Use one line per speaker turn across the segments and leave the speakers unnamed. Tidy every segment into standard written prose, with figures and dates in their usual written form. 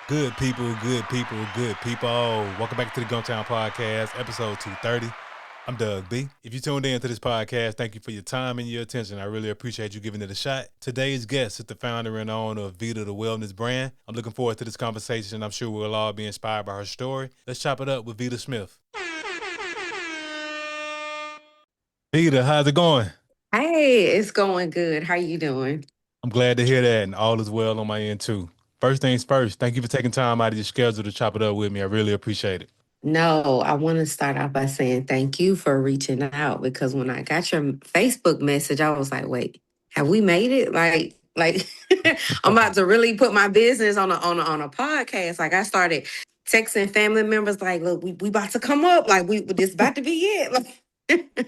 Good people, good people, good people. Welcome back to the Gumtown Podcast, episode 230. I'm Doug B. If you tuned in to this podcast, thank you for your time and your attention. I really appreciate you giving it a shot. Today's guest is the founder and owner of Veta the Wellness brand. I'm looking forward to this conversation. I'm sure we'll all be inspired by her story. Let's chop it up with Veta Smith. Veta, how's it going?
Hey, it's going good. How you doing?
I'm glad to hear that, and all is well on my end too. First things first, thank you for taking time out of your schedule to chop it up with me. I really appreciate it.
No, I want to start off by saying thank you for reaching out because when I got your Facebook message, I was like, wait, have we made it? Like I'm about to really put my business on a podcast. Like I started texting family members like, look, we about to come up. Like we this about to be it. Like,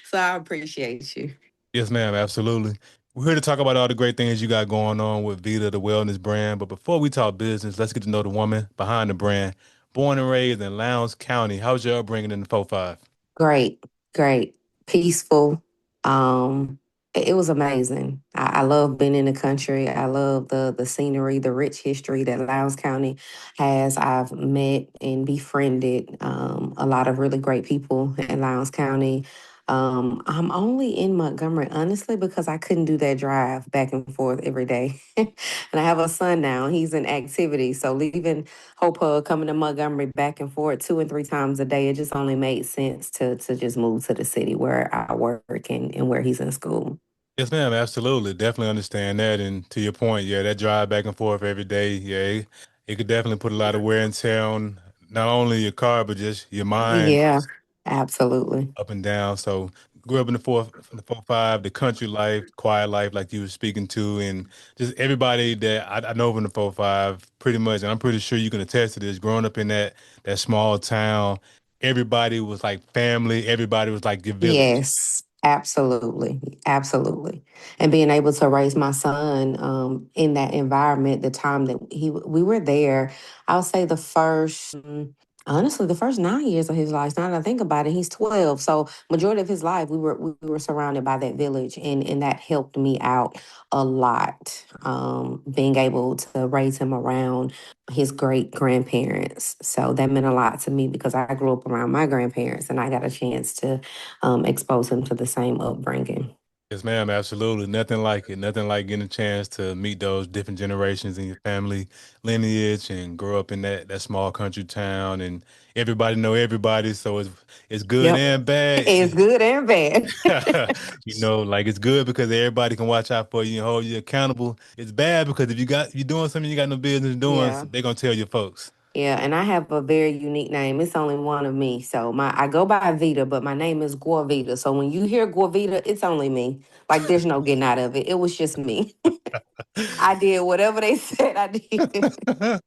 so I appreciate you.
Yes, ma'am, absolutely. We're here to talk about all the great things you got going on with Vita, the wellness brand. But before we talk business, let's get to know the woman behind the brand. Born and raised in Lowndes County. How's your upbringing in the 4-5?
Great, great, peaceful. Um, it was amazing. I love being in the country. I love the scenery, the rich history that Lowndes County has. I've met and befriended a lot of really great people in Lowndes County. I'm only in Montgomery, honestly, because I couldn't do that drive back and forth every day. And I have a son now. He's in activity. So leaving Hope coming to Montgomery back and forth 2 and 3 times a day. It just only made sense to just move to the city where I work and where he's in school.
Yes, ma'am, absolutely. Definitely understand that. And to your point, yeah, that drive back and forth every day, yeah, it could definitely put a lot of wear and tear on not only your car, but just your mind
Yeah, absolutely.
up and down. So grew up in the 4-5, the country life, quiet life, like you were speaking to, and just everybody that I know from the 4-5, pretty much, and I'm pretty sure you can attest to this. Growing up in that small town, everybody was like family. Everybody was like your village.
Yes, absolutely. Absolutely. And being able to raise my son in that environment, the time that we were there, I'll say the first honestly, the first 9 years of his life, now that I think about it, he's 12. So majority of his life we were surrounded by that village and that helped me out a lot. Being able to raise him around his great grandparents. So that meant a lot to me because I grew up around my grandparents and I got a chance to expose him to the same upbringing.
Yes, ma'am, absolutely. Nothing like it. Nothing like getting a chance to meet those different generations in your family lineage and grow up in that small country town and everybody know everybody. So it's good
Yep.
and bad.
It's good and bad.
Like it's good because everybody can watch out for you and hold you accountable. It's bad because if you're doing something you got no business doing,
Yeah.
they're gonna tell your folks.
Yeah, and I have a very unique name. It's only one of me. So my I go by Vita, but my name is Gorvita. So when you hear Gorvita, it's only me. Like there's no getting out of it. It was just me. I did whatever they said I did.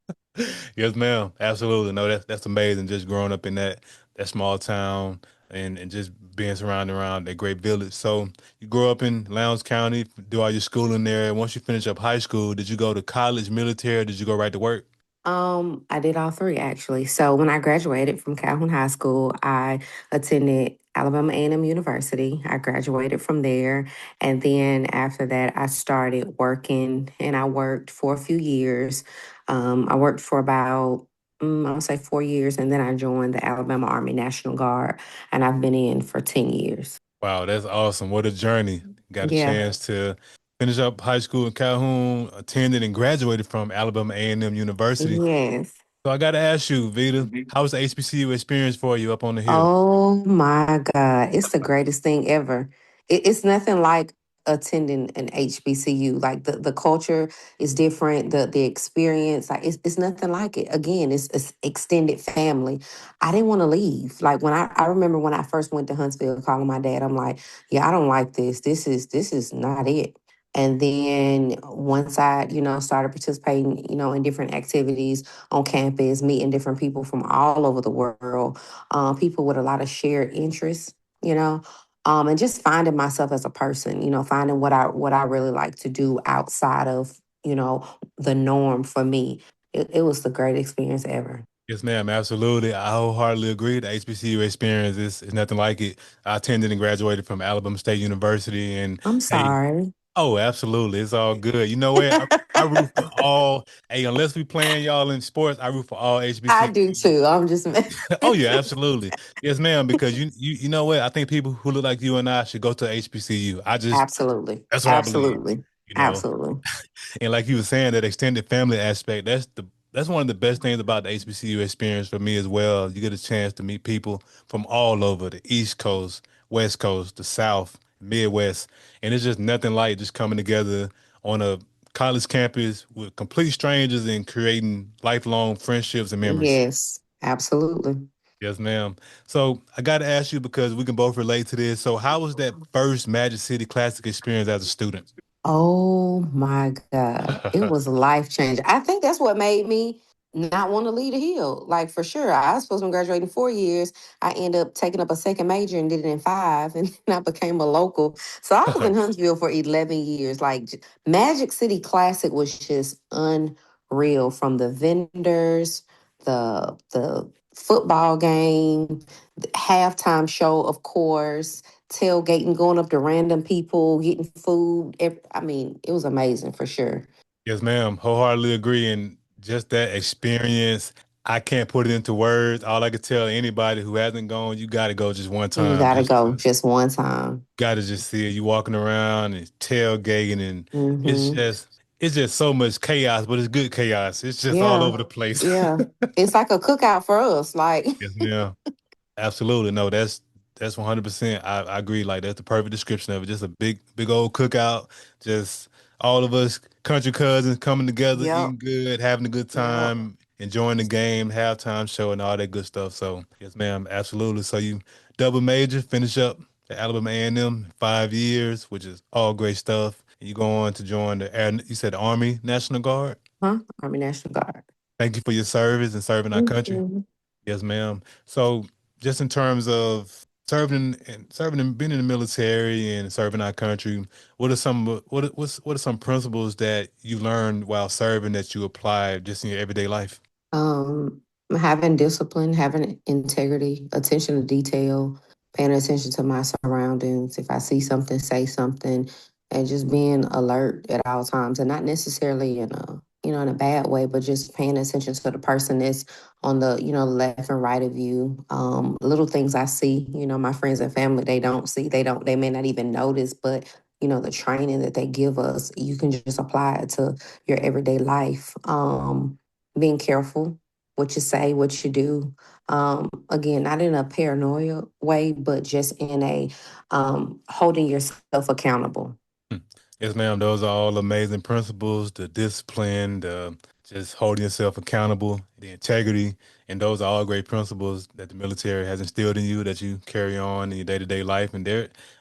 Yes, ma'am. Absolutely. No, that's amazing. Just growing up in that small town and just being surrounded around that great village. So you grew up in Lowndes County, do all your schooling there. Once you finish up high school, did you go to college, military, or did you go right to work?
I did all three actually. So when I graduated from Calhoun High School, I attended Alabama A&M University. I graduated from there, and then after that, I started working, and I worked for a few years. I worked for about I'll say 4 years, and then I joined the Alabama Army National Guard, and I've been in for 10 years.
Wow, that's awesome. What a journey. Got a
Yeah.
chance to finish up high school in Calhoun, attended and graduated from Alabama A&M University.
Yes.
So I got to ask you, Vita, how was the HBCU experience for you up on the hill?
Oh my God. It's the greatest thing ever. It's nothing like attending an HBCU. Like the culture is different, the experience, like it's nothing like it. Again, it's extended family. I didn't want to leave. Like when I remember when I first went to Huntsville calling my dad, I'm like, yeah, I don't like this. This is not it. And then once I, started participating, in different activities on campus, meeting different people from all over the world, people with a lot of shared interests, you know, and just finding myself as a person, finding what I really like to do outside of, the norm for me. It was the great experience ever.
Yes, ma'am. Absolutely. I wholeheartedly agree. The HBCU experience is nothing like it. I attended and graduated from Alabama State University. And
I'm
hey,
sorry.
Oh, absolutely. It's all good. You know what? I root for all. Hey, unless we playing y'all in sports, I root for all
I do
HBCUs.
too. I'm just
Oh yeah, absolutely. Yes, ma'am. Because you know what? I think people who look like you and I should go to HBCU.
absolutely,
That's what I believe.
absolutely,
You know,
absolutely.
and like you were saying, that extended family aspect, that's one of the best things about the HBCU experience for me as well. You get a chance to meet people from all over the East Coast, West Coast, the South, Midwest, and it's just nothing like just coming together on a college campus with complete strangers and creating lifelong friendships and memories.
Yes, absolutely.
Yes, ma'am. So I got to ask you because we can both relate to this. So how was that first Magic City Classic experience as a student?
Oh my God. It was life changing. I think that's what made me not want to leave the hill. Like for sure. I was supposed to graduate in 4 years. I ended up taking up a second major and did it in five. And then I became a local. So I was in Huntsville for 11 years. Like Magic City Classic was just unreal from the vendors, the football game, the halftime show, of course, tailgating, going up to random people, getting food. I mean, it was amazing for sure.
Yes, ma'am. Wholeheartedly agree. And just that experience, I can't put it into words. All I could tell anybody who hasn't gone, you got to go just one
You
time.
gotta
Just
go
to,
just one time.
got to just see it. You walking around and tailgating, and it's
Hmm.
just it's just so much chaos, but it's good chaos. It's just all
Yeah,
over the place.
yeah. It's like a cookout for us. Like,
Yes, ma'am. Absolutely. No, that's 100%. I agree. Like that's the perfect description of it. Just a big old cookout. Just all of us country cousins coming together,
yep,
eating good, having a good
yep.
time, enjoying the game, halftime show, and all that good stuff. So yes, ma'am, absolutely. So you double major, finish up at Alabama A&M 5 years, which is all great stuff. And you go on to join the Air, you said the Army National Guard.
Huh? Army National Guard.
Thank you for your service and serving our country.
Mhm.
Yes, ma'am. So, just in terms of serving and being in the military and serving our country, what are some principles that you learned while serving that you apply just in your everyday life?
Um, Having discipline, having integrity, attention to detail, paying attention to my surroundings. If I see something, say something, and just being alert at all times, and not necessarily in a in a bad way, but just paying attention to the person that's on the left and right of you. Little things I see, my friends and family they don't see, they may not even notice, but the training that they give us, you can just apply it to your everyday life. Being careful what you say, what you do. Again, not in a paranoia way, but just in a holding yourself accountable.
Mm. Yes, ma'am. Those are all amazing principles, the discipline, the just holding yourself accountable, the integrity, and those are all great principles that the military has instilled in you that you carry on in your day-to-day life. And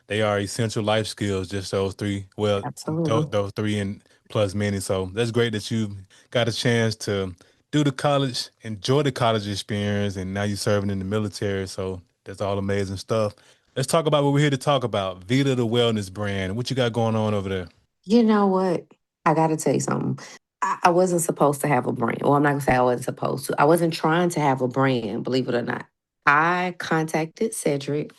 they are essential life skills, just those three. Well,
Absolutely.
those three and plus many. So that's great that you got a chance to do the college, enjoy the college experience, and now you're serving in the military. So that's all amazing stuff. Let's talk about what we're here to talk about. Vita, the wellness brand. What you got going on over there?
You know what? I got to tell you something. I wasn't supposed to have a brand. Well, I'm not going to say I wasn't supposed to. I wasn't trying to have a brand, believe it or not. I contacted Cedric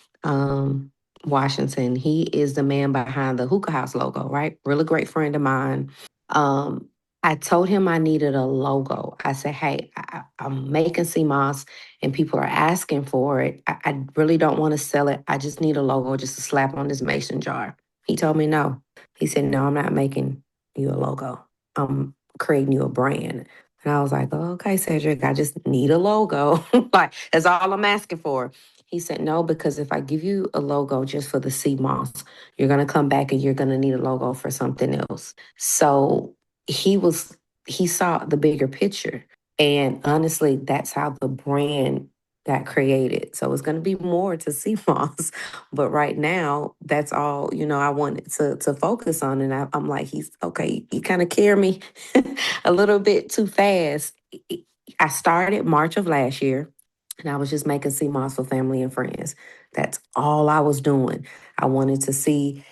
Washington. He is the man behind the Hookah House logo, right? Really great friend of mine. Um, I told him I needed a logo. I said, hey, I'm making CMOS and people are asking for it. I really don't want to sell it. I just need a logo just to slap on this mason jar. He told me no. He said, no, I'm not making you a logo. I'm creating you a brand. And I was like, oh, okay, Cedric, I just need a logo. Like, that's all I'm asking for. He said, no, because if I give you a logo just for the sea moss, you're going to come back and you're going to need a logo for something else. So he was, he saw the bigger picture. And honestly, that's how the brand got created. So it's going to be more to sea moss. But right now, that's all, I wanted to focus on. And I'm like, he's okay, you kind of carry me a little bit too fast. I started March of last year and I was just making sea moss for family and friends. That's all I was doing. I wanted to see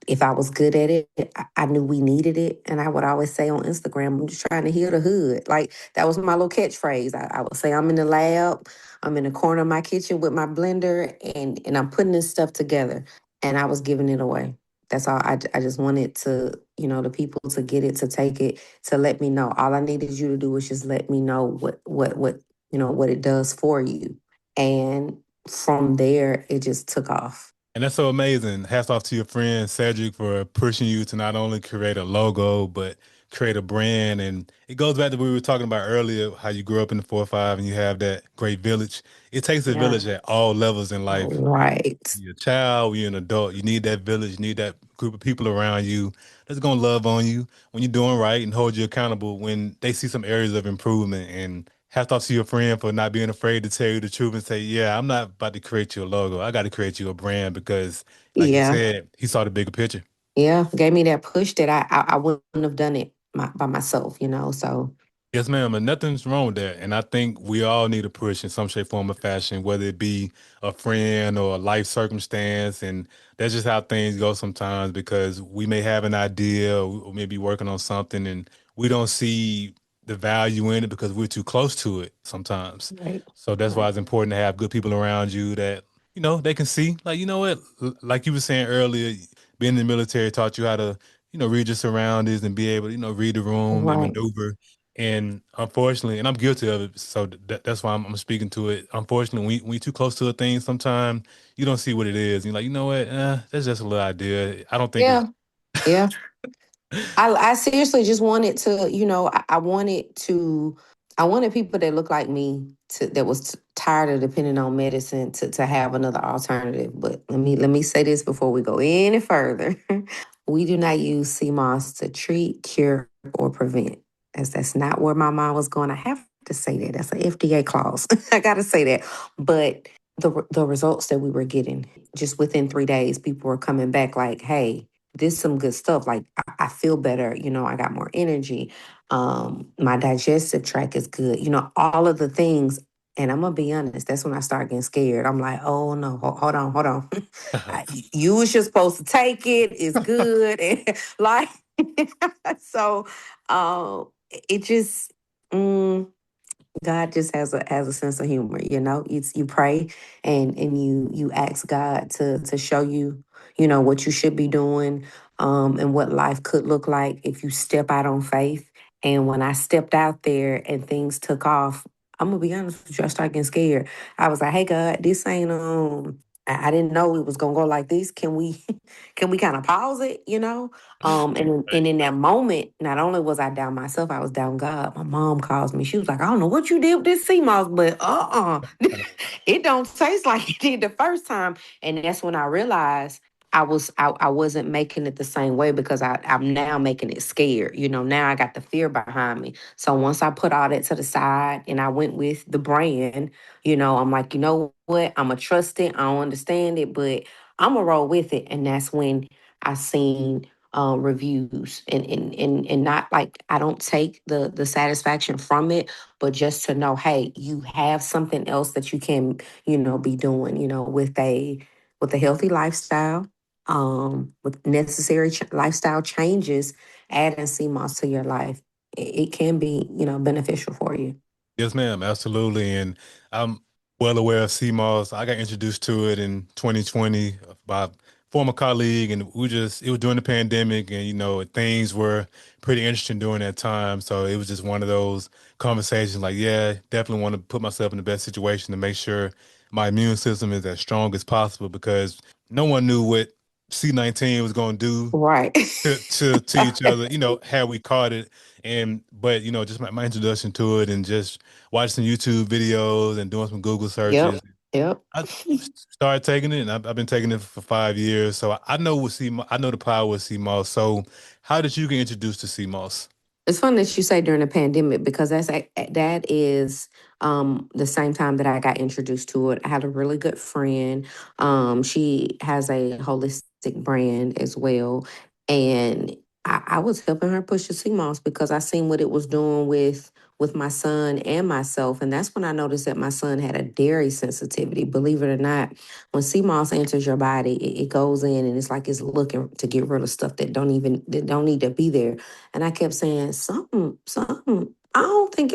if I was good at it. I knew we needed it. And I would always say on Instagram, I'm just trying to heal the hood. Like that was my little catchphrase. I would say I'm in the lab, I'm in the corner of my kitchen with my blender and I'm putting this stuff together. And I was giving it away. That's all. I just wanted to, the people to get it, to take it, to let me know. All I needed you to do was just let me know what it does for you. And from there, it just took off.
And that's so amazing. Hats off to your friend Cedric for pushing you to not only create a logo, but create a brand. And it goes back to what we were talking about earlier, how you grew up in the 4-5 and you have that great village. It takes a
Yeah.
village at all levels in life.
Right.
You're a child, when you're an adult, you need that village, you need that group of people around you that's gonna love on you when you're doing right and hold you accountable when they see some areas of improvement. And hats off to your friend for not being afraid to tell you the truth and say, yeah, I'm not about to create you a logo. I got to create you a brand because, like you
Yeah.
said, he saw the bigger picture.
Yeah. Gave me that push that I wouldn't have done it by myself, So
Yes, ma'am, and nothing's wrong with that. And I think we all need a push in some shape, form, or fashion, whether it be a friend or a life circumstance. And that's just how things go sometimes because we may have an idea or we may be working on something and we don't see the value in it because we're too close to it sometimes.
right.
So that's why
Right.
it's important to have good people around you that, they can see, like, you know what, like you were saying earlier, being in the military taught you how to, read your surroundings and be able to, read the room and
Right.
maneuver. And unfortunately, and I'm guilty of it, so that's why I'm speaking to it. Unfortunately, when you're too close to a thing, sometimes you don't see what it is. You're like, you know what? That's just a little idea. I don't think
Yeah. Yeah. I seriously just wanted to, I wanted to, I wanted people that look like me that was tired of depending on medicine to have another alternative. But let me say this before we go any further. We do not use CMOS to treat, cure, or prevent. As that's not where my mind was going. I have to say that. That's an FDA clause. I got to say that. But the results that we were getting, just within 3 days, people were coming back like, hey, this is some good stuff. Like I feel better, I got more energy. My digestive tract is good, all of the things. And I'm gonna be honest, that's when I start getting scared. I'm like, oh no, hold on, hold on. You was just supposed to take it. It's good. And like so it just God just has a sense of humor, It's you pray and you ask God to show you, what you should be doing, and what life could look like if you step out on faith. And when I stepped out there and things took off, I'm gonna be honest with you, I started getting scared. I was like, hey God, this ain't I didn't know it was gonna go like this. Can we can we kind of pause it, and in that moment, not only was I down myself, I was down God. My mom calls me. She was like, I don't know what you did with this sea moss, but it don't taste like it did the first time. And that's when I realized I wasn't making it the same way because I'm now making it scared. Now I got the fear behind me. So once I put all that to the side and I went with the brand, I'm like, you know what? I'm going to trust it. I don't understand it, but I'm going to roll with it. And that's when I seen reviews and not like I don't take the satisfaction from it, but just to know, hey, you have something else that you can, be doing, with a healthy lifestyle, with necessary lifestyle changes, adding CMOS to your life. It can be, beneficial for you.
Yes, ma'am, absolutely. And I'm well aware of CMOS. I got introduced to it in 2020 by a former colleague, and it was during the pandemic, and things were pretty interesting during that time. So it was just one of those conversations like, yeah, definitely want to put myself in the best situation to make sure my immune system is as strong as possible because no one knew what C-19 was going to do
Right.
to each other, had we caught it. And but just my introduction to it and just watching some YouTube videos and doing some Google
Yep.
searches.
Yep.
I started taking it and I've been taking it for 5 years. So I know I know the power of CMOS. So how did you get introduced to CMOS?
It's funny that you say during the pandemic because that is the same time that I got introduced to it. I had a really good friend. She has a holistic brand as well, and I was helping her push the CMOS because I seen what it was doing with my son and myself, and that's when I noticed that my son had a dairy sensitivity. Believe it or not, when CMOS enters your body, it goes in and it's like it's looking to get rid of stuff that don't need to be there. And I kept saying, something. I don't think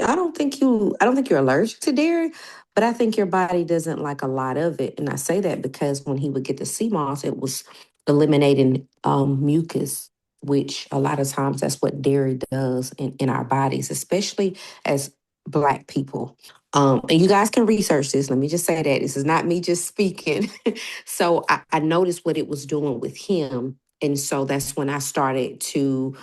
you're allergic to dairy, but I think your body doesn't like a lot of it. And I say that because when he would get the sea moss, eliminating mucus, which a lot of times that's what dairy does in our bodies, especially as Black people. And you guys can research this. Let me just say that this is not me just speaking. So I noticed what it was doing with him. And so that's when I started to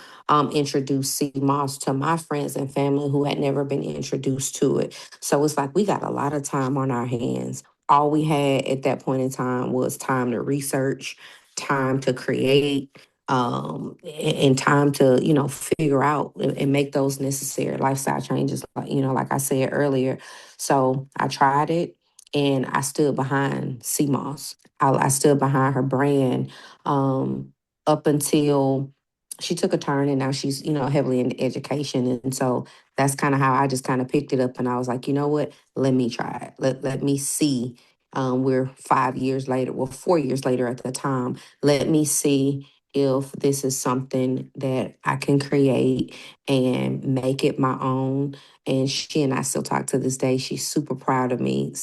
introduce sea moss to my friends and family who had never been introduced to it. So it's like we got a lot of time on our hands. All we had at that point in time was time to research, time to create, and time to figure out and make those necessary lifestyle changes. Like like I said earlier. So I tried it, and I stood behind CMOS. I stood behind her brand up until she took a turn, and now she's heavily in education, and so that's kind of how I just kind of picked it up, and I was like, you know what, let me try it. Let me see. We're 5 years later, well, 4 years later at the time. Let me see if this is something that I can create and make it my own. And she and I still talk to this day. She's super proud of me,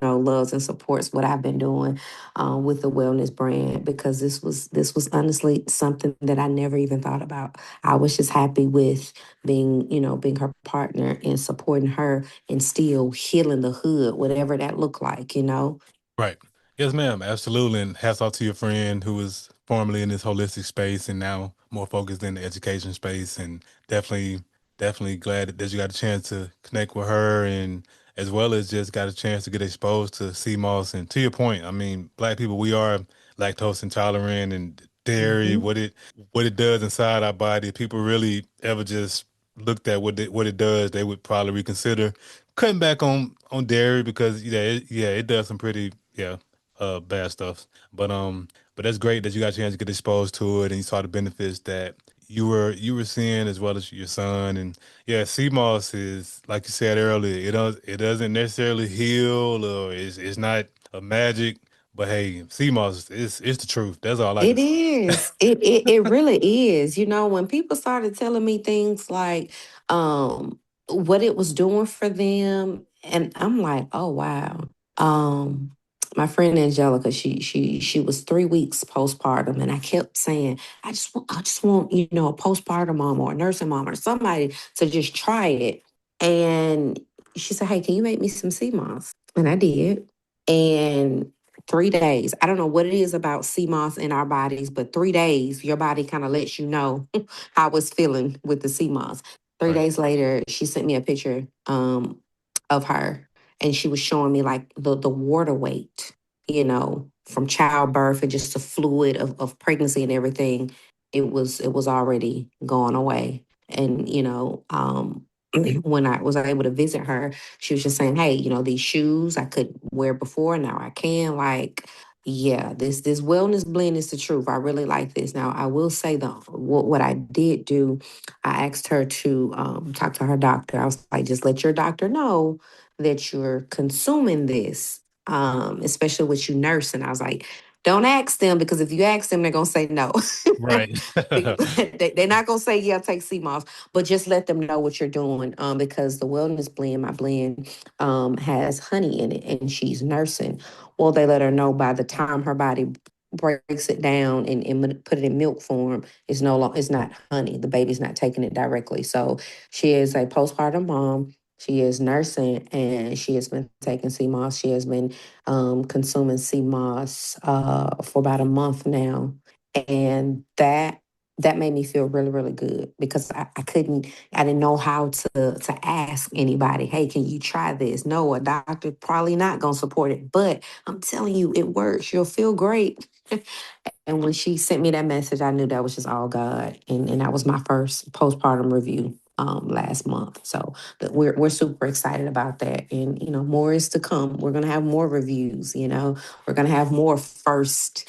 loves and supports what I've been doing with the wellness brand, because this was honestly something that I never even thought about. I was just happy with being her partner and supporting her and still healing the hood, whatever that looked like.
Right. Yes, ma'am. Absolutely. And hats off to your friend who was formerly in this holistic space and now more focused in the education space. And definitely, definitely glad that you got a chance to connect with her, and as well as just got a chance to get exposed to sea moss. And to your point, I mean, Black people, we are lactose intolerant, and dairy,
Hmm.
what it does inside our body. If people really ever just looked at what it does, they would probably reconsider cutting back on dairy, because it does some pretty bad stuff. But that's great that you got a chance to get exposed to it and you saw the benefits that you were seeing, as well as your son. And yeah, CMOS is, like you said earlier, it doesn't necessarily heal, or it's not a magic, but hey, CMOS is it's the truth. That's all I can
It
say.
is. It really is. When people started telling me things like what it was doing for them, and I'm like, oh wow. Um my friend Angelica, she was 3 weeks postpartum, and I kept saying, I just want, a postpartum mom or a nursing mom or somebody to just try it. And she said, hey, can you make me some sea moss? And I did. And 3 days. I don't know what it is about sea moss in our bodies, but 3 days, your body kind of lets you know how it's feeling with the sea moss. Three
Right.
days later, she sent me a picture of her, and she was showing me like the water weight, from childbirth and just the fluid of pregnancy and everything. It was already gone away. And when I was able to visit her, she was just saying, hey, these shoes I could wear before, now I can. Like, yeah, this wellness blend is the truth. I really like this. Now, I will say though, what I did do, I asked her to talk to her doctor. I was like, just let your doctor know that you're consuming this, especially with you nursing. I was like, don't ask them, because if you ask them, they're gonna say no.
Right.
They're not gonna say yeah, take CMOS, but just let them know what you're doing. Because the wellness blend, my blend, has honey in it, and she's nursing. Well, they let her know by the time her body breaks it down and put it in milk form, it's not honey. The baby's not taking it directly. So she is a postpartum mom. She is nursing, and she has been taking CMOS. She has been consuming CMOS for about a month now, and that made me feel really, really good, because I didn't know how to ask anybody, hey, can you try this? No, a doctor probably not gonna support it, but I'm telling you, it works. You'll feel great. And when she sent me that message, I knew that was just all God. And that was my first postpartum review last month. So we're super excited about that. And more is to come. We're gonna have more reviews. We're gonna have more first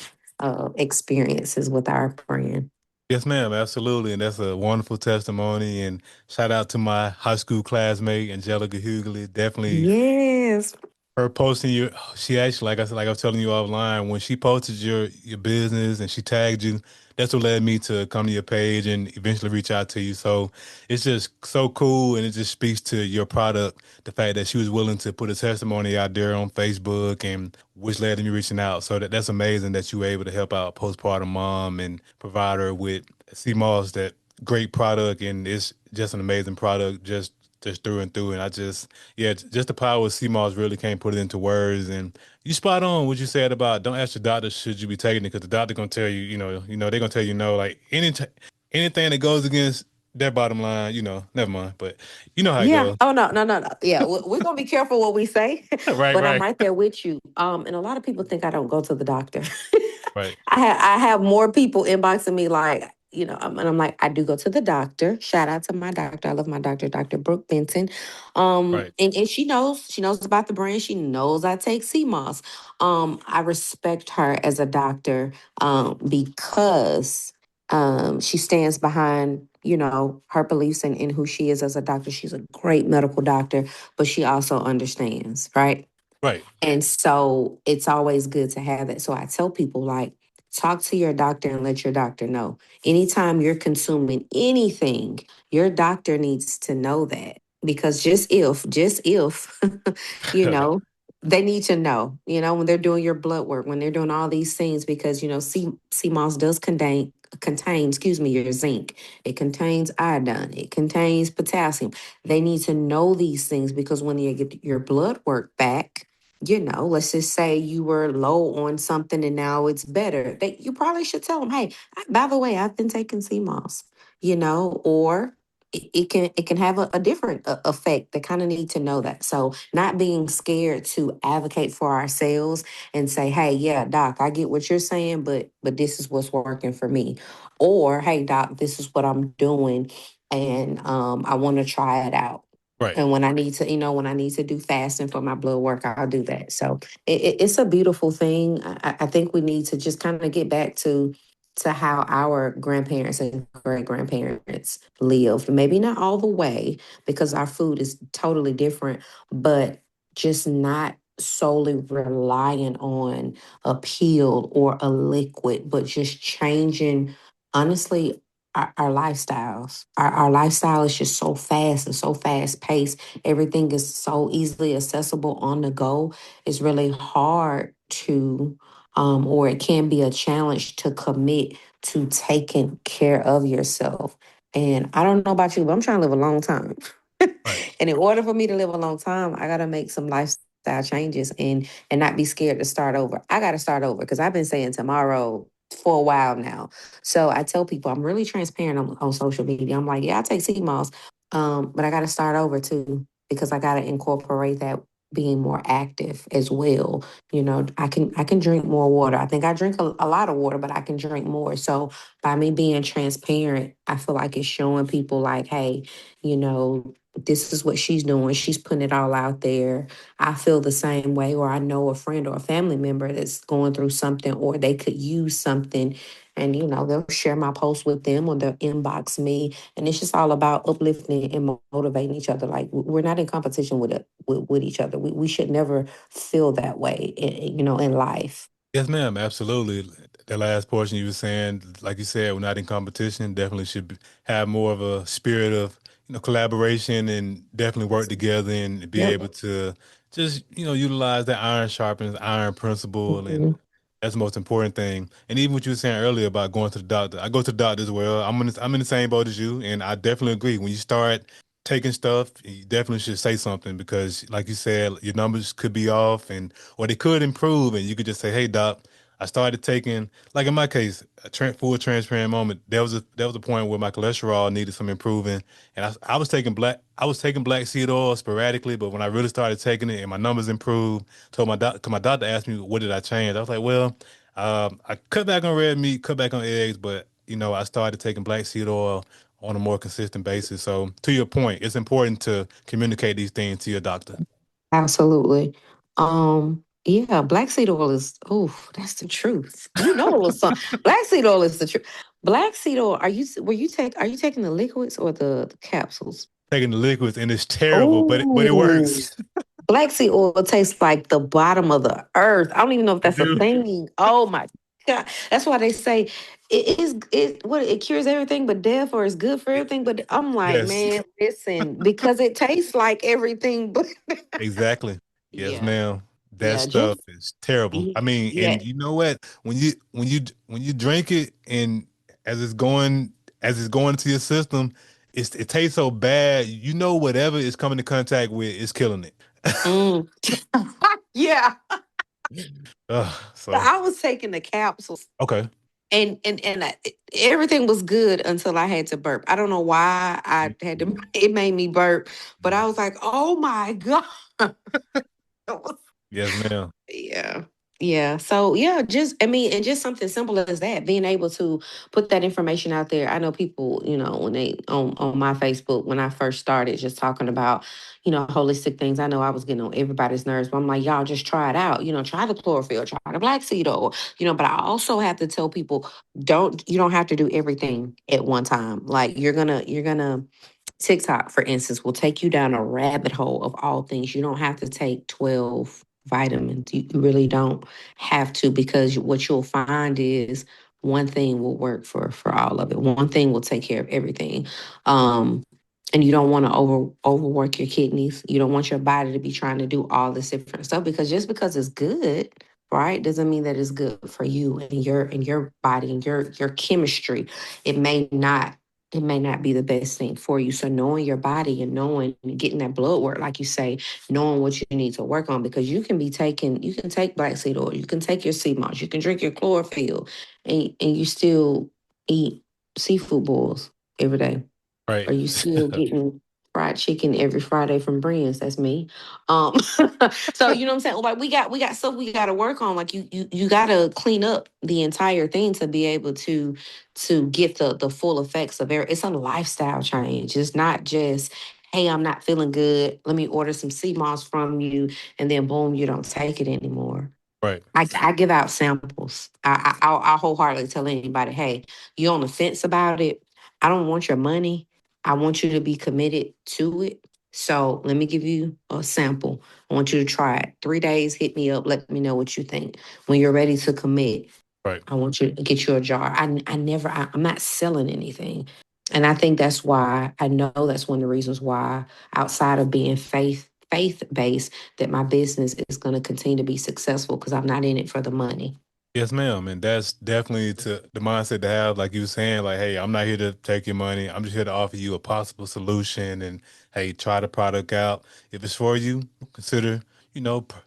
experiences with our brand.
Yes, ma'am, absolutely. And that's a wonderful testimony. And shout out to my high school classmate, Angelica Hughley. Definitely
Yes.
her posting she actually, like I said, like I was telling you offline, when she posted your business and she tagged you, that's what led me to come to your page and eventually reach out to you. So it's just so cool, and it just speaks to your product. The fact that she was willing to put a testimony out there on Facebook, and which led to me reaching out. So that's amazing that you were able to help out postpartum mom and provide her with CMOS, that great product, and it's just an amazing product, just through and through. And I just, yeah, just the power of CMOS really can't put it into words. And you spot on what you said about don't ask your doctor should you be taking it, because the doctor gonna tell you, they're gonna tell you no. Like anything that goes against their bottom line, never mind. But you know how it
Yeah.
goes.
Oh no, no, no, no. Yeah, we're gonna be careful what we say,
Right,
but I'm
right,
right there with you. And a lot of people think I don't go to the doctor.
right,
I have more people inboxing me like, and I'm like, I do go to the doctor. Shout out to my doctor. I love my doctor, Dr. Brooke Benton.
right,
And she knows about the brand. She knows I take CMOS. I respect her as a doctor because she stands behind, her beliefs and who she is as a doctor. She's a great medical doctor, but she also understands, right?
right,
And so it's always good to have that. So I tell people, like, talk to your doctor and let your doctor know. Anytime you're consuming anything, your doctor needs to know that. Because just if, you know, they need to know, when they're doing your blood work, when they're doing all these things, because, CMOS does contain, excuse me, your zinc. It contains iodine. It contains potassium. They need to know these things because when you get your blood work back, let's just say you were low on something and now it's better. You probably should tell them, hey, by the way, I've been taking CMOS, or it can have a different effect. They kind of need to know that. So not being scared to advocate for ourselves and say, hey, yeah, doc, I get what you're saying, but this is what's working for me. Or, hey, doc, this is what I'm doing and I want to try it out.
right.
And when I need to do fasting for my blood work, I'll do that. So it's a beautiful thing. I think we need to just kind of get back to how our grandparents and great grandparents lived. Maybe not all the way because our food is totally different, but just not solely relying on a pill or a liquid, but just changing, honestly, our lifestyles. Our lifestyle is just so fast and so fast paced. Everything is so easily accessible on the go. It's really hard to, or it can be a challenge to commit to taking care of yourself. And I don't know about you, but I'm trying to live a long time.
Right.
And in order for me to live a long time, I gotta make some lifestyle changes and not be scared to start over. I gotta start over because I've been saying tomorrow for a while now. So I tell people I'm really transparent on social media. I'm like, yeah, I take CMOS, but I gotta start over too because I gotta incorporate that being more active as well. I can drink more water. I think I drink a lot of water, but I can drink more. So by me being transparent, I feel like it's showing people like, hey, this is what she's doing. She's putting it all out there. I feel the same way, or I know a friend or a family member that's going through something, or they could use something. And, they'll share my post with them or they'll inbox me. And it's just all about uplifting and motivating each other. Like, we're not in competition with each other. We should never feel that way, in life.
Yes, ma'am. Absolutely. The last portion you were saying, like you said, we're not in competition. Definitely should have more of a spirit of collaboration, and definitely work together and be
Yep.
able to just utilize that iron sharpens iron principle, and
Mhm.
that's the most important thing. And even what you were saying earlier about going to the doctor, I go to the doctor as well. I'm in the same boat as you, and I definitely agree. When you start taking stuff, you definitely should say something because, like you said, your numbers could be off, and or they could improve, and you could just say, "Hey, doc, I started taking." Like in my case, full transparent moment. There was a point where my cholesterol needed some improving, and I was taking black seed oil sporadically, but when I really started taking it and my numbers improved, told my doc, 'cause my doctor asked me what did I change. I was like, well, I cut back on red meat, cut back on eggs, but I started taking black seed oil on a more consistent basis. So to your point, it's important to communicate these things to your doctor.
Absolutely. Yeah, black seed oil is, oh, that's the truth. You know a little something. Black seed oil is the truth. Black seed oil, are you taking the liquids or the capsules?
Taking the liquids and it's terrible, but it
Oh,
works.
black seed oil tastes like the bottom of the earth. I don't even know if
I
that's a
do.
thing. Oh my God. That's why they say it is it what it cures everything but death, or it's good for
Y-
everything. But I'm like,
Yes,
man, listen, because it tastes like everything, but
exactly. Yes,
yeah,
ma'am. That
yeah,
stuff
just
is terrible. I mean,
yeah.
and you know what? When you drink it and as it's going as it's going into your system, it tastes so bad. You know whatever it's coming in contact with is killing it.
Mm. Yeah.
So
I was taking the capsules,
okay.
everything was good until I had to burp. I don't know why I had to. It made me burp, but I was like, "Oh my god!"
Yes, ma'am.
Yeah. Yeah. So yeah, just I mean, and just something simple as that, being able to put that information out there. I know people, when they on my Facebook when I first started just talking about, holistic things. I know I was getting on everybody's nerves, but I'm like, y'all just try it out. Try the chlorophyll, try the black seed oil, but I also have to tell people, you don't have to do everything at one time. Like you're gonna TikTok, for instance, will take you down a rabbit hole of all things. You don't have to take 12 vitamins. You really don't have to, because what you'll find is one thing will work for all of it. One thing will take care of everything. Um, and you don't want to overwork your kidneys. You don't want your body to be trying to do all this different stuff, because just because it's good, right, doesn't mean that it's good for you and your body and your chemistry. It may not it may not be the best thing for you. So knowing your body and knowing getting that blood work, like you say, knowing what you need to work on, because you can take black seed oil, you can take your sea moss, you can drink your chlorophyll, and you still eat seafood boils every day. Are
Right.
you still getting fried chicken every Friday from Brian's? That's me. Um, so you know what I'm saying? Like we got stuff we got to work on. Like you got to clean up the entire thing to be able to get the full effects of it. It's a lifestyle change. It's not just, hey, I'm not feeling good. Let me order some sea moss from you, and then boom, you don't take it anymore.
Right.
I give out samples. I'll wholeheartedly tell anybody, hey, you on the fence about it. I don't want your money. I want you to be committed to it. So let me give you a sample. I want you to try it. 3 days, hit me up. Let me know what you think. When you're ready to commit,
Right.
I want you to get you a jar. I'm not selling anything. And I think that's why, I know that's one of the reasons why, outside of being faith based, that my business is going to continue to be successful, because I'm not in it for the money.
Yes, ma'am. And that's definitely to the mindset to have, like you were saying, like, hey, I'm not here to take your money. I'm just here to offer you a possible solution and hey, try the product out. If it's for you, consider,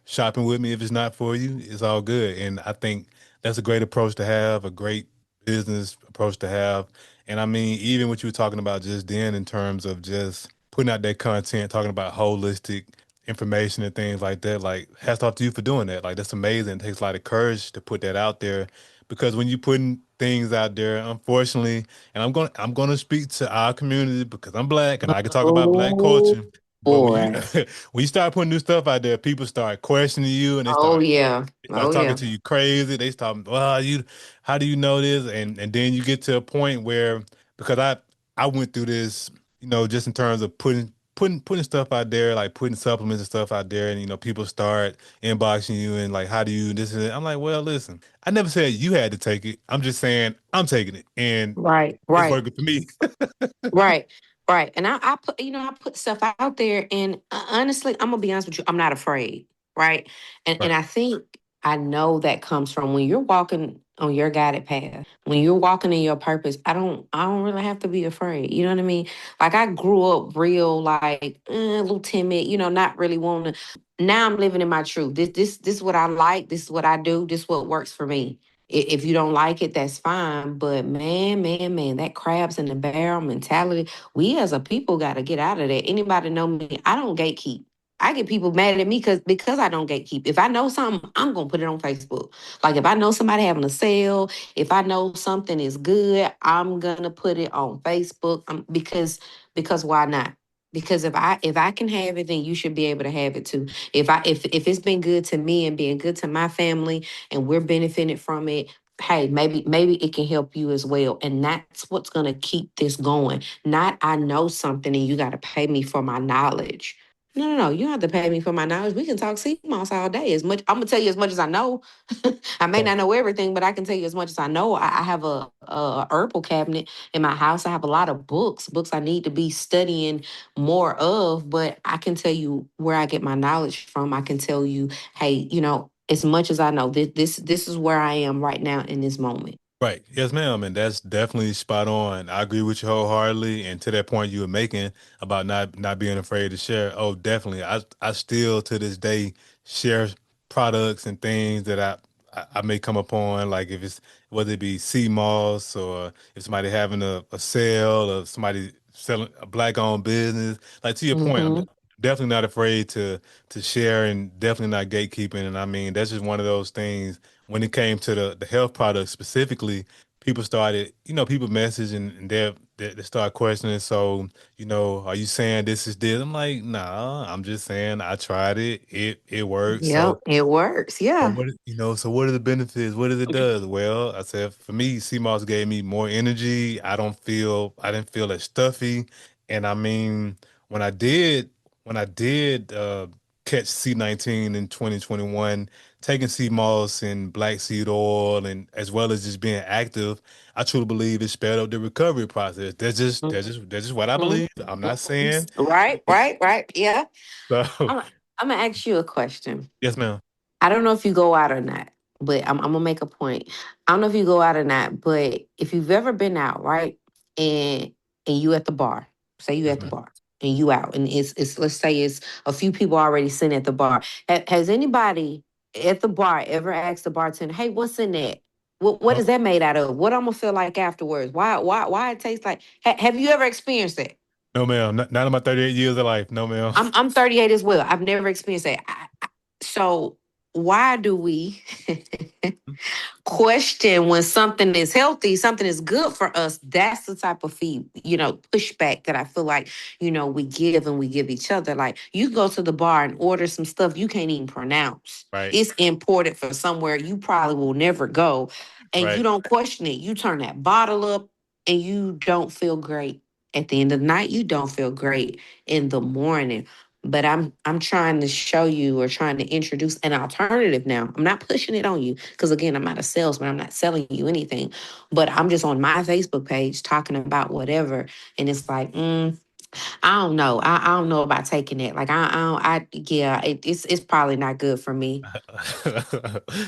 shopping with me. If it's not for you, it's all good. And I think that's a great approach to have, a great business approach to have. And I mean, even what you were talking about just then in terms of just putting out that content, talking about holistic information and things like that. Like, hats off to you for doing that. Like, that's amazing. It takes a lot of courage to put that out there because when you're putting things out there, unfortunately, and I'm gonna speak to our community because I'm black and I can talk about black
Oh
culture. But when you
boy.
when you start putting new stuff out there, people start questioning you and
Oh yeah.
they start
Oh
talking
yeah.
to you crazy. They start, well, how do you know this? And then you get to a point where because I went through this, just in terms of putting stuff out there, like putting supplements and stuff out there, and people start inboxing you and like, how do you this and that? I'm like, well, listen, I never said you had to take it. I'm just saying I'm taking it, and
Right.
it's
Right.
working for me.
Right, right. And I put, I put stuff out there, and honestly, I'm gonna be honest with you, I'm not afraid, right? And
Right.
I think I know that comes from when you're walking on your guided path, when you're walking in your purpose. I don't really have to be afraid. You know what I mean? Like I grew up real, like a little timid, not really wanting to. Now I'm living in my truth. This is what I like. This is what I do. This is what works for me. If you don't like it, that's fine. But man, man, man, that crabs in the barrel mentality, we as a people got to get out of that. Anybody know me? I don't gatekeep. I get people mad at me because I don't gatekeep. If I know something, I'm gonna put it on Facebook. Like if I know somebody having a sale, if I know something is good, I'm gonna put it on Facebook. Because why not? Because if I can have it, then you should be able to have it too. If it's been good to me and being good to my family, and we're benefiting from it, hey, maybe it can help you as well. And that's what's going to keep this going. Not I know something and you got to pay me for my knowledge. No, no, no. You don't have to pay me for my knowledge. We can talk sea moss all day. As much I'm gonna tell you as much as I know. I may
Right.
not know everything, but I can tell you as much as I know. I have a herbal cabinet in my house. I have a lot of books I need to be studying more of. But I can tell you where I get my knowledge from. I can tell you, hey, as much as I know, this is where I am right now in this moment.
Right. Yes, ma'am. And that's definitely spot on. I agree with you wholeheartedly. And to that point you were making about not being afraid to share. Oh, definitely. I still to this day share products and things that I may come upon, like if it's whether it be sea moss or if somebody having a sale or somebody selling a black owned business. Like to your point, I'm
Mm-hmm.
definitely not afraid to share and definitely not gatekeeping. And I mean that's just one of those things when it came to the health products specifically, people started, people message and they start questioning. So, are you saying this is this? I'm like, nah, I'm just saying I tried it. It worked. So,
Yep, it works.
so
Yeah.
so what are the benefits? What does it does? Well, I said for me, CMOS gave me more energy. I didn't feel as stuffy. And I mean, when I did, when I did catch C19 in 2021, taking CMOS and black seed oil and as well as just being active, I truly believe it sped up the recovery process. That's just what I
Mhm.
believe. I'm not saying
Right, right, right. Yeah.
so.
I'm gonna ask you a question.
Yes, ma'am.
I don't know if you go out or not, but I'm gonna make a point. I don't know if you go out or not, but if you've ever been out, right, and you at the bar, say you
Yes,
at the
ma'am.
bar and you out, and it's let's say it's a few people already sitting at the bar. Has anybody at the bar ever asked the bartender, "Hey, what's in that? What
No,
is that made out of? What I'm gonna feel like afterwards? Why it tastes like?" Have you ever experienced that?
no, ma'am. Not in my 38 years of life. No, ma'am.
I'm 38 as well. I've never experienced that. So why do we question when something is healthy, something is good for us? That's the type of pushback that I feel like, we give and we give each other. Like you go to the bar and order some stuff you can't even pronounce.
Right,
It's imported from somewhere you probably will never go. And you
right,
don't question it. You turn that bottle up and you don't feel great. At the end of the night, you don't feel great in the morning. But I'm trying to show you or trying to introduce an alternative now. I'm not pushing it on you because again, I'm not a salesman. I'm not selling you anything. But I'm just on my Facebook page talking about whatever. And it's like, I don't know. I don't know about taking it. Like I don't, I yeah, it's probably not good for me.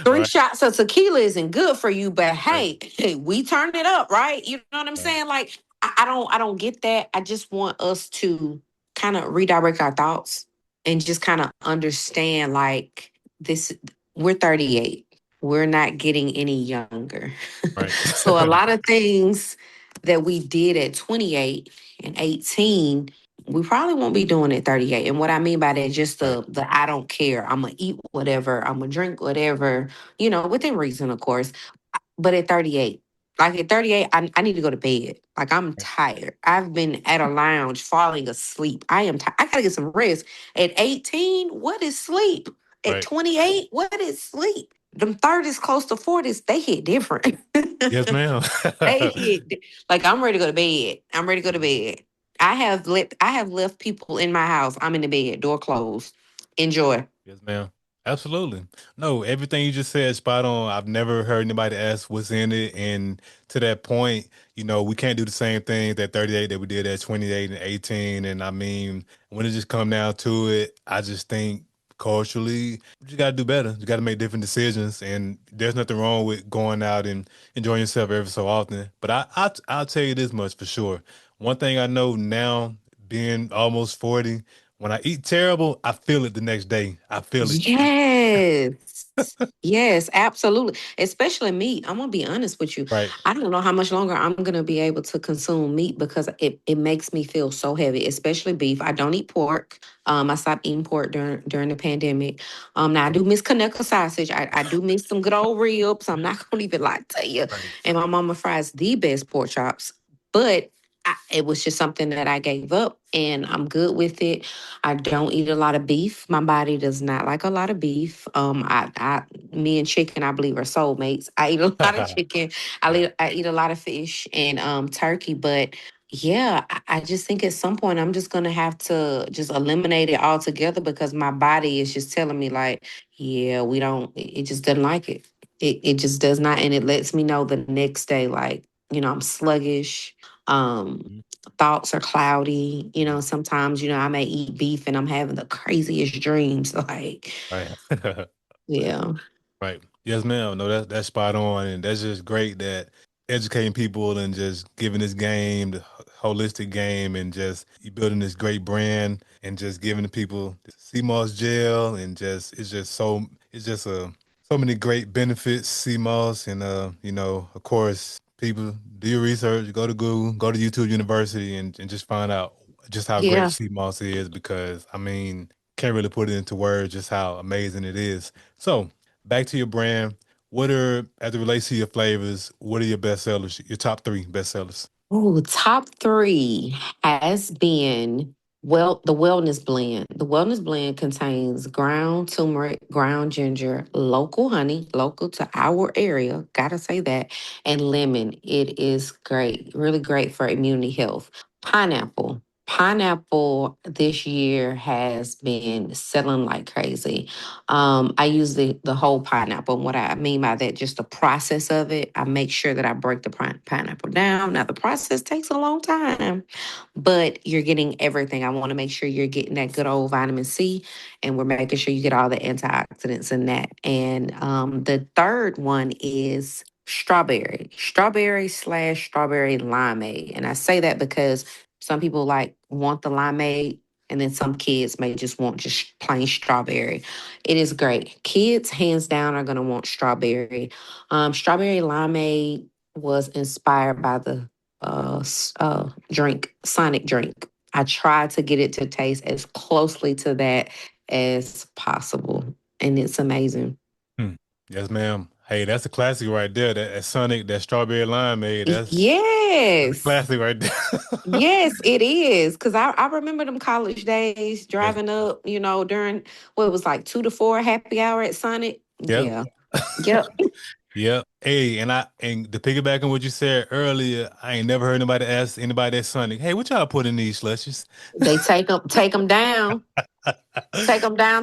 Three
right,
shots of tequila isn't good for you, but
right,
hey, we turn it up, right? You know what I'm
right,
saying? Like I don't get that. I just want us to kind of redirect our thoughts and just kind of understand like this we're 38. We're not getting any younger.
right,
So a lot of things that we did at 28 and 18 we probably won't be doing at 38. And what I mean by that, just
right,
the I don't care. I'm gonna eat whatever. I'm gonna drink whatever. Within reason, of course. But at 38, like at 38, I need to go to bed. Like I'm tired. I've been at a lounge falling asleep. I am tired. I gotta get some rest. At 18, what is sleep? At
right.
28, what is sleep? Them 30s close to 40s, they hit different.
Yes, ma'am.
They hit like I'm ready to go to bed. I'm ready to go to bed. I have left people in my house. I'm in the bed, door closed. Enjoy.
Yes, ma'am. Absolutely. No, everything you just said is spot on. I've never heard anybody ask what's in it. And to that point, we can't do the same things at 38 that we did at 28 and 18. And I mean, when it just come down to it, I just think culturally, you got to do better. You got to make different decisions. And there's nothing wrong with going out and enjoying yourself every so often. But I'll tell you this much for sure. One thing I know now, being almost 40, when I eat terrible, I feel it the next day. I feel it.
Yes. Yes, absolutely. Especially meat. I'm gonna be honest with you.
Right.
I don't know how much longer I'm gonna be able to consume meat because it makes me feel so heavy, especially beef. I don't eat pork. I stopped eating pork during the pandemic. Now I do miss Kaneka sausage. I do miss some good old ribs. I'm not gonna even lie to you.
Right.
And my mama fries the best pork chops. But it was just something that I gave up and I'm good with it. I don't eat a lot of beef. My body does not like a lot of beef. Me and chicken, I believe, are soulmates. I eat a lot of chicken. I
Right.
eat, I eat a lot of fish and turkey, but Yeah, I just think at some point I'm just gonna have to just eliminate it altogether because my body is just telling me like, yeah, we don't. It just doesn't like it. It just does not, and it lets me know the next day like, I'm sluggish. Um,
Mhm.
thoughts are cloudy. Sometimes I may eat beef and I'm having the craziest dreams. Like,
Right.
yeah,
Right. Yes, ma'am. No, that's spot on, and that's just great that educating people and just giving this game, the holistic game, and just you building this great brand and just giving the people CMOS gel and just it's just so many great benefits CMOS and of course people do your research, go to Google, go to YouTube University, and just find out just how great
yeah.
CMOS is because I mean can't really put it into words just how amazing it is. So back to your brand. What are, as it relates to your flavors, what are your best sellers? Your top three best sellers?
Oh, top three has been the wellness blend. The wellness blend contains ground turmeric, ground ginger, local honey, local to our area. Gotta say that, and lemon. It is great, really great for immunity health. Pineapple. Pineapple this year has been selling like crazy. I use the whole pineapple. And what I mean by that, just the process of it. I make sure that I break the pineapple down. Now the process takes a long time, but you're getting everything. I want to make sure you're getting that good old vitamin C, and we're making sure you get all the antioxidants in that. And the third one is strawberry slash strawberry limeade. And I say that because some people like want the limeade, and then some kids may just want just plain strawberry. It is great. Kids, hands down, are going to want strawberry. Strawberry limeade was inspired by the drink, Sonic drink. I tried to get it to taste as closely to that as possible, and it's amazing.
Hmm. Yes, ma'am. Hey, that's a classic right there. That Sonic, that strawberry limeade, that's a
Yes.
classic right there.
Yes, it is. Cause I remember them college days
Yes.
driving up, during what it was like 2 to 4 happy hour at Sonic.
Yep.
Yeah. Yep.
Yep. Hey, and to piggyback on what you said earlier, I ain't never heard nobody ask anybody at Sonic, hey, what y'all put in these slushes?
They take them down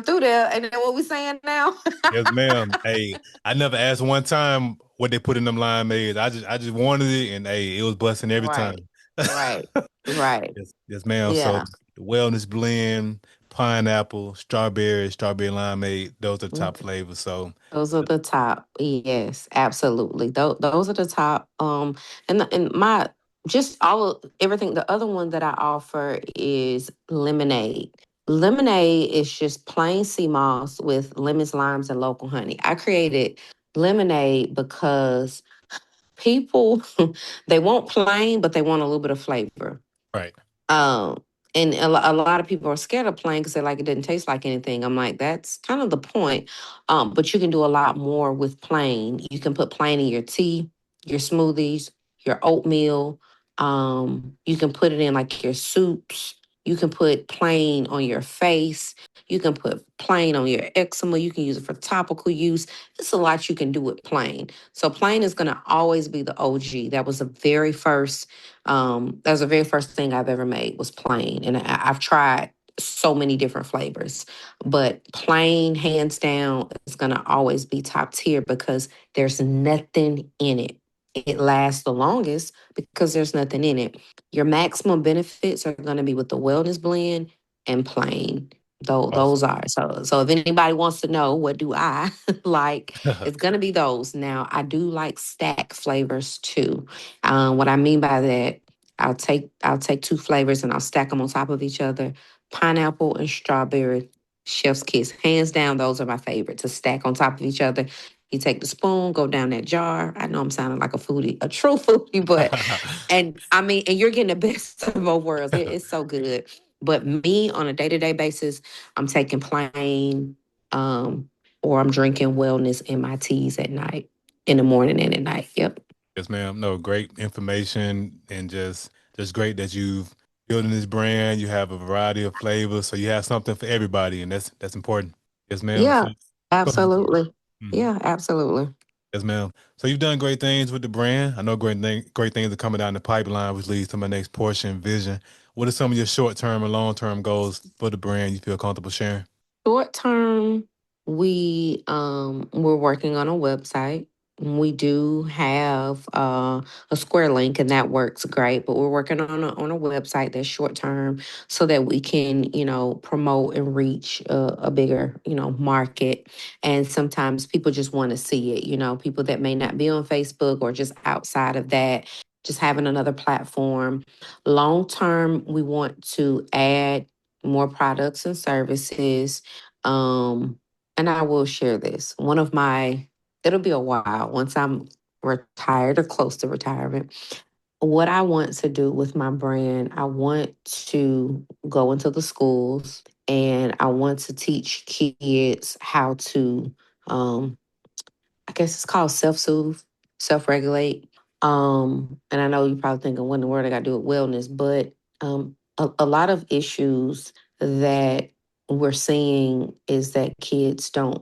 through there. And then what we saying now?
Yes, ma'am. Hey, I never asked one time what they put in them limeades. I just wanted it, and hey, it was busting every
Right.
time.
Right. Right.
Yes, ma'am. So
Yeah.
the wellness blend, pineapple, strawberry limeade, those are the top flavors. So
Those are the top. Yes, absolutely. Those are the top. And my just all of everything. The other one that I offer is lemonade. Lemonade is just plain sea moss with lemons, limes, and local honey. I created lemonade because people they want plain, but they want a little bit of flavor.
right.
Um, and a lot of people are scared of plain because they're like, it didn't taste like anything. I'm like, that's kind of the point. But you can do a lot more with plain. You can put plain in your tea, your smoothies, your oatmeal. You can put it in like your soups. You can put plain on your face. You can put plain on your eczema. You can use it for topical use. There's a lot you can do with plain. So plain is going to always be the OG. That was the very first thing I've ever made was plain, and I've tried so many different flavors, but plain, hands down, is gonna always be top tier because there's nothing in it. It lasts the longest because there's nothing in it. Your maximum benefits are gonna be with the wellness blend and plain. Though
Awesome.
those are so. If anybody wants to know what do I like, it's gonna be those. Now I do like stack flavors too. What I mean by that, I'll take two flavors and I'll stack them on top of each other. Pineapple and strawberry, chef's kiss. Hands down, those are my favorite to stack on top of each other. You take the spoon, go down that jar. I know I'm sounding like a foodie, a true foodie, but and I mean, and you're getting the best of both worlds. It's so good. But me on a day-to-day basis, I'm taking plain, um, or I'm drinking wellness in my teas at night, in the morning and at night. Yep.
Yes, ma'am. No, great information and just great that you've building this brand. You have a variety of flavors, so you have something for everybody, and that's important. Yes, ma'am.
Yeah,
So go ahead.
absolutely.
Mhm.
Yeah, absolutely.
Yes, ma'am. So you've done great things with the brand. I know great things are coming down the pipeline, which leads to my next portion, vision. What are some of your short term and long term goals for the brand you feel comfortable sharing?
Short term, we're working on a website. We do have a square link, and that works great. But we're working on a website that's short term, so that we can promote and reach a bigger market. And sometimes people just want to see it. People that may not be on Facebook or just outside of that, just having another platform. Long term, we want to add more products and services, and I will share this. It'll be a while once I'm retired or close to retirement. What I want to do with my brand, I want to go into the schools and I want to teach kids how to, um, I guess it's called self-soothe, self-regulate. And I know you're probably thinking, what in the world I got to do with wellness? But a lot of issues that we're seeing is that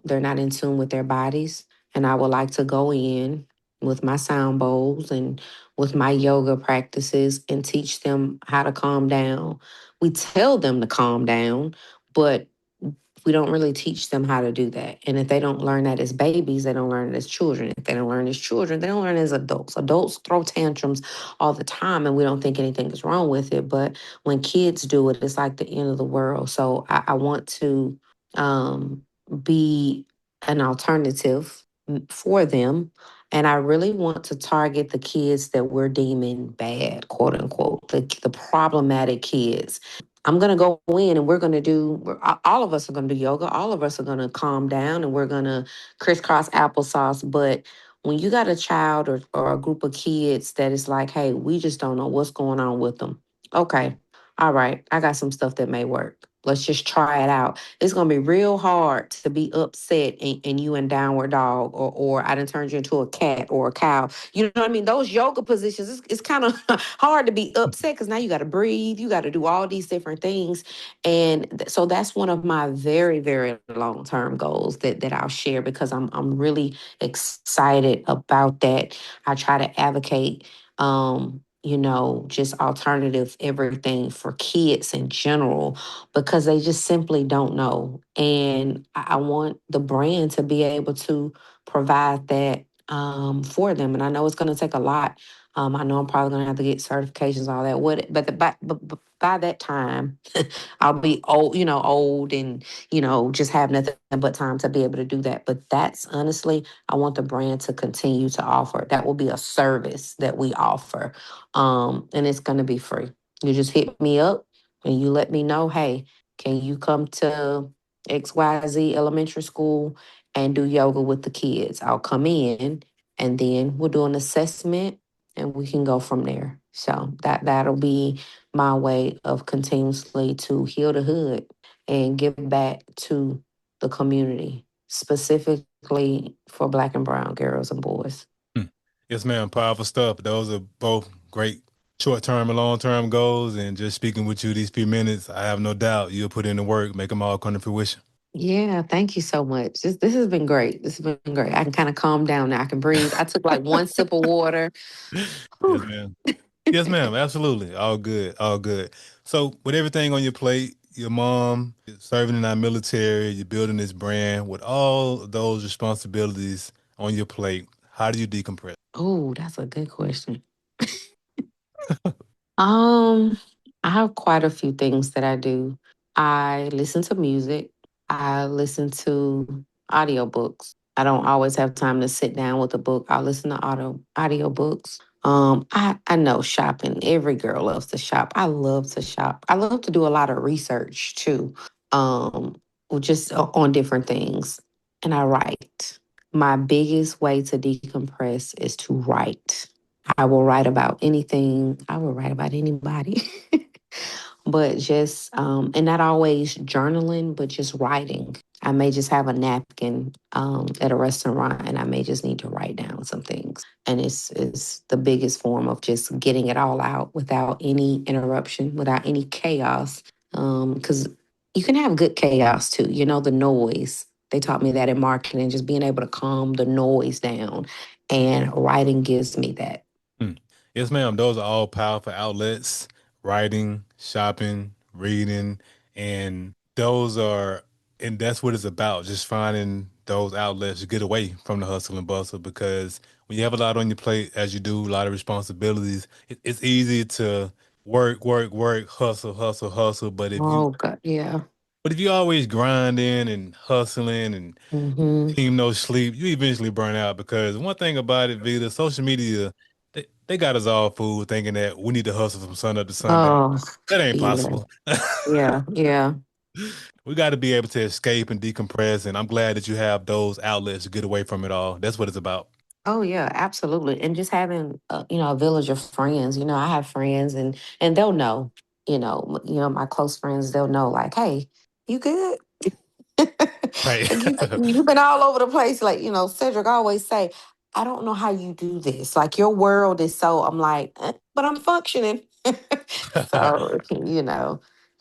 they're not in tune with their bodies. And I would like to go in with my sound bowls and with my yoga practices and teach them how to calm down. We tell them to calm down, but we don't really teach them how to do that. And if they don't learn that as babies, they don't learn it as children. If they don't learn as children, they don't learn as adults. Adults throw tantrums all the time and we don't think anything is wrong with it. But when kids do it, it's like the end of the world. So I want to um, be an alternative for them. And I really want to target the kids that we're deeming bad, quote unquote, the problematic kids. I'm going to go in and all of us are going to do yoga. All of us are going to calm down and we're going to crisscross applesauce. But when you got a child or a group of kids that is like, hey, we just don't know what's going on with them. Okay. All right. I got some stuff that may work. Let's just try it out. It's going to be real hard to be upset and you in downward dog or I done turned you into a cat or a cow. You know what I mean? Those yoga positions, it's kind of hard to be upset because now you got to breathe. You got to do all these different things. And so that's one of my very, very long term goals that I'll share because I'm really excited about that. I try to advocate just alternative everything for kids in general because they just simply don't know. And I want the brand to be able to provide that for them. And I know it's going to take a lot. I know I'm probably going to have to get certifications, all that. But by that time, I'll be old, old and, just have nothing but time to be able to do that. But that's honestly, I want the brand to continue to offer. That will be a service that we offer. And it's going to be free. You just hit me up and you let me know, hey, can you come to XYZ elementary school and do yoga with the kids? I'll come in and then we'll do an assessment and we can go from there. So that'll be my way of continuously to heal the hood and give back to the community, specifically for Black and brown girls and boys.
Hmm. Yes, ma'am. Powerful stuff. Those are both great short term and long term goals. And just speaking with you these few minutes, I have no doubt you'll put in the work, make them all come to fruition.
Yeah, thank you so much. This has been great. This has been great. I can kind of calm down now. I can breathe. I took like one sip of water.
Yes,
Whew.
ma'am. Yes, ma'am. Absolutely. All good. All good. So, with everything on your plate, your mom serving in our military, you're building this brand, with all of those responsibilities on your plate, how do you decompress?
Oh, that's a good question. Um, I have quite a few things that I do. I listen to music. I listen to audiobooks. I don't always have time to sit down with a book. I listen to audiobooks. I know shopping. Every girl loves to shop. I love to shop. I love to do a lot of research too. Um, just on different things. And I write. My biggest way to decompress is to write. I will write about anything. I will write about anybody. But just and not always journaling, but just writing. I may just have a napkin at a restaurant and I may just need to write down some things. And it's the biggest form of just getting it all out without any interruption, without any chaos. Because you can have good chaos too, the noise. They taught me that in marketing, just being able to calm the noise down. And writing gives me that.
Hmm. Yes, ma'am. Those are all powerful outlets: writing, shopping, reading, and and that's what it's about. Just finding those outlets to get away from the hustle and bustle. Because when you have a lot on your plate, as you do, a lot of responsibilities, it's easy to work, work, work, hustle, hustle, hustle.
Oh, God. Yeah.
But if you always grinding and hustling and
Hmm.
team no sleep, you eventually burn out. Because one thing about it, Vita, social media, they got us all fooled thinking that we need to hustle from sun up to sundown.
Oh,
That ain't
yeah.
possible.
Yeah. Yeah.
We got to be able to escape and decompress. And I'm glad that you have those outlets to get away from it all. That's what it's about.
Oh yeah, absolutely. And just having a village of friends. I have friends, and they'll know. My close friends, they'll know. Like, hey, you good?
Right.
Like you've been all over the place. Like, Cedric always say, I don't know how you do this. Like your world is so. I'm like, but I'm functioning. So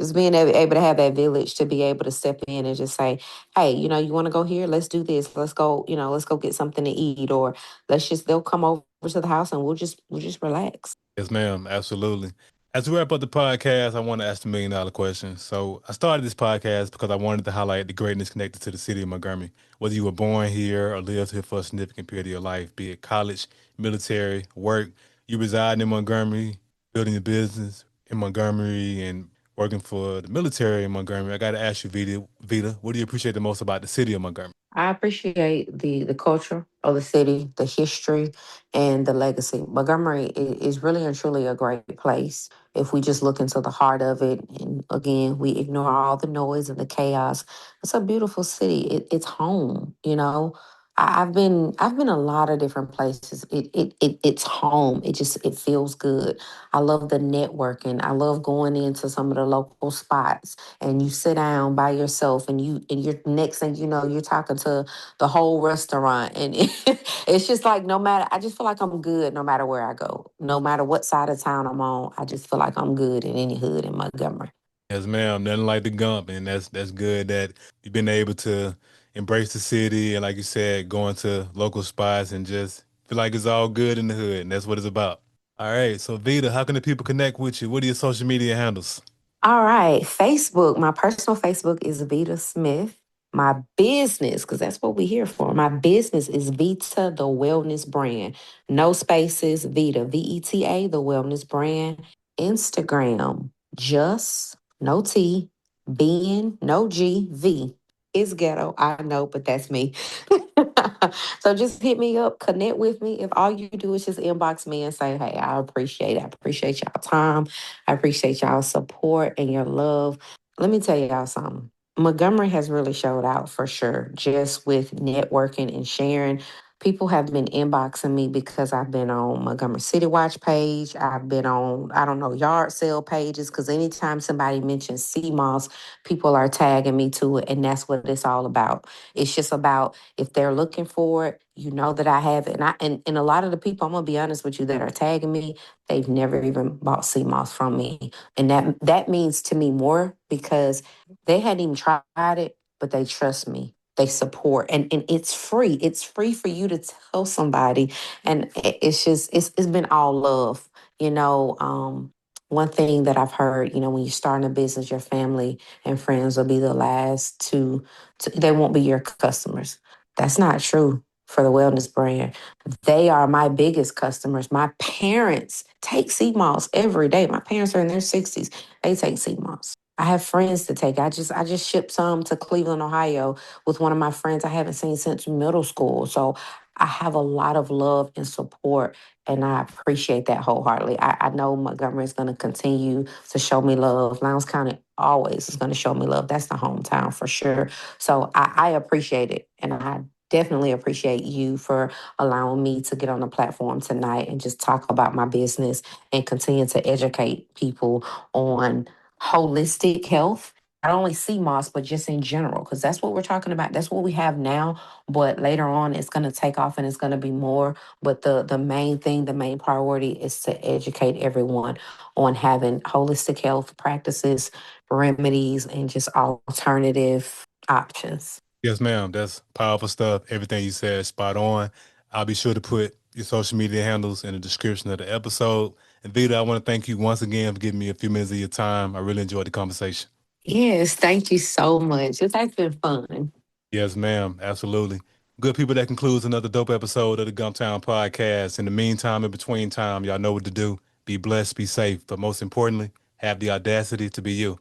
just being able to have that village to be able to step in and just say, hey, you want to go here? Let's do this. Let's go. Let's go get something to eat, or they'll come over to the house and we'll just relax.
Yes, ma'am. Absolutely. As we wrap up the podcast, I want to ask the $1 million question. So I started this podcast because I wanted to highlight the greatness connected to the city of Montgomery. Whether you were born here or lived here for a significant period of your life, be it college, military, work, you reside in Montgomery, building your business in Montgomery, and working for the military in Montgomery. I got to ask you, Vita, what do you appreciate the most about the city of Montgomery?
I appreciate the culture of the city, the history, and the legacy. Montgomery is really and truly a great place. If we just look into the heart of it, and again, we ignore all the noise and the chaos, it's a beautiful city. It's home. I've been a lot of different places. It's home. It feels good. I love the networking. I love going into some of the local spots and you sit down by yourself and you're next thing you know you're talking to the whole restaurant and it's just like no matter I just feel like I'm good no matter where I go, no matter what side of town I'm on. I just feel like I'm good in any hood in Montgomery.
Yes, ma'am. Nothing like the Gump, and that's good that you've been able to embrace the city and, like you said, going to local spots and just feel like it's all good in the hood, and that's what it's about. All right, so Vita, how can the people connect with you? What are your social media handles?
All right, Facebook. My personal Facebook is Veta Smith. My business, because that's what we're here for. My business is Vita, the wellness brand. No spaces, Vita, VETA, the wellness brand. Instagram, just no T, being no G, V. It's ghetto, I know, but that's me. So just hit me up, connect with me. If all you do is just inbox me and say, hey, I appreciate it. I appreciate y'all time. I appreciate y'all support and your love. Let me tell y'all something. Montgomery has really showed out for sure, just with networking and sharing. People have been inboxing me because I've been on Montgomery City Watch page. I've been on, I don't know, yard sale pages. Because anytime somebody mentions sea moss, people are tagging me to it. And that's what it's all about. It's just about if they're looking for it, you know that I have it. And a lot of the people, I'm gonna be honest with you, that are tagging me, they've never even bought sea moss from me. And that means to me more because they hadn't even tried it, but they trust me. They support and it's free. It's free for you to tell somebody. And it's just it's been all love. One thing that I've heard, when you're starting a business, your family and friends will be the last to they won't be your customers. That's not true for the wellness brand. They are my biggest customers. My parents take sea moss every day. My parents are in their 60s. They take sea moss. I have friends to take. I just shipped some to Cleveland, Ohio with one of my friends I haven't seen since middle school. So I have a lot of love and support and I appreciate that wholeheartedly. I know Montgomery is going to continue to show me love. Lowndes County always is going to show me love. That's the hometown for sure. So I appreciate it. And I definitely appreciate you for allowing me to get on the platform tonight and just talk about my business and continue to educate people on holistic health. Not only sea moss, but just in general, because that's what we're talking about. That's what we have now. But later on, it's going to take off and it's going to be more. But the main thing, the main priority is to educate everyone on having holistic health practices, remedies, and just alternative options.
Yes, ma'am. That's powerful stuff. Everything you said is spot on. I'll be sure to put your social media handles in the description of the episode. And Vita, I want to thank you once again for giving me a few minutes of your time. I really enjoyed the conversation.
Yes, thank you so much. This has been fun.
Yes, ma'am. Absolutely. Good people, that concludes another dope episode of the Gumptown Podcast. In the meantime, in between time, y'all know what to do. Be blessed, be safe, but most importantly, have the audacity to be you.